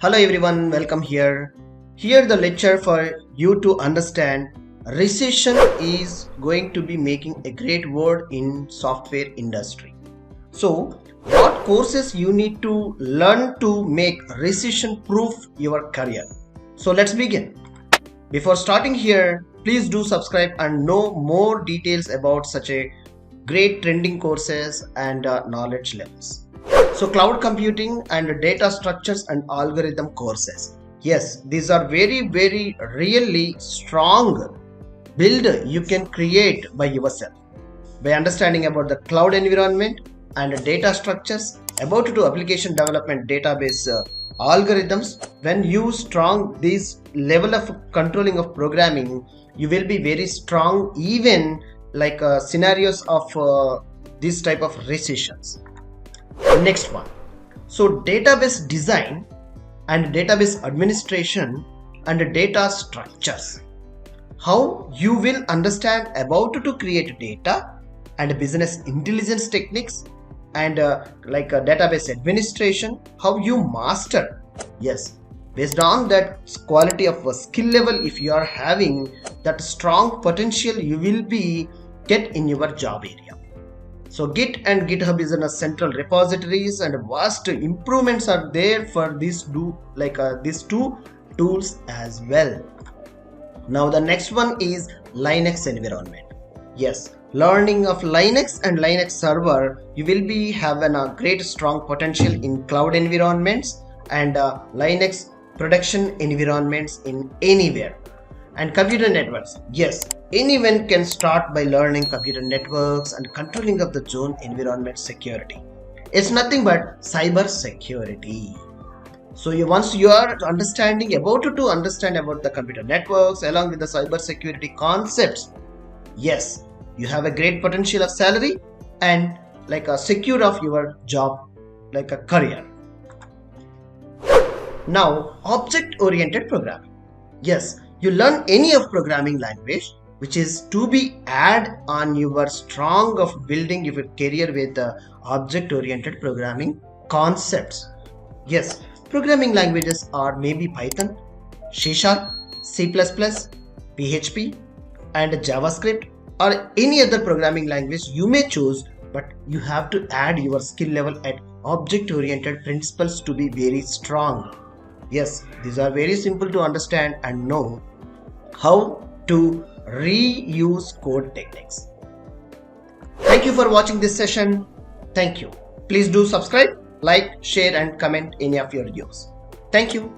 Hello everyone, welcome here. Here the lecture for you to understand recession is going to be making a great word in software industry. So what courses you need to learn to make recession-proof your career? So let's begin. Before starting here, please do subscribe and know more details about such a great trending courses and knowledge levels. So cloud computing and data structures and algorithm courses. Yes, these are very really strong build you can create by yourself. By understanding about the cloud environment and data structures, about to do application development database algorithms, when you strong this level of controlling of programming, you will be very strong even like scenarios of this type of recessions. Next one, so database design and database administration and data structures. How you will understand about to create data and business intelligence techniques and database administration, how you master. Yes, based on that quality of a skill level, if you are having that strong potential, you will be get in your job area. So Git and GitHub is in a central repositories and vast improvements are there for these two tools as well. Now the next one is Linux environment. Yes, learning of Linux and Linux server, you will be having a great strong potential in cloud environments and Linux production environments in anywhere. And computer networks, yes, anyone can start by learning computer networks and controlling of the zone environment security. It's nothing but cyber security. So once you are understanding about to understand about the computer networks along with the cyber security concepts, yes, you have a great potential of salary and like a secure of your job, like a career. Now, object-oriented programming. Yes, you learn any of programming language which is to be add on your strong of building your career with object-oriented programming concepts. Yes, programming languages are maybe Python, C#, C++, PHP and JavaScript or any other programming language you may choose, but you have to add your skill level at object-oriented principles to be very strong. Yes, these are very simple to understand and know how to reuse code techniques. Thank you for watching this session. Thank you. Please do subscribe, like, share and comment any of your views. Thank you.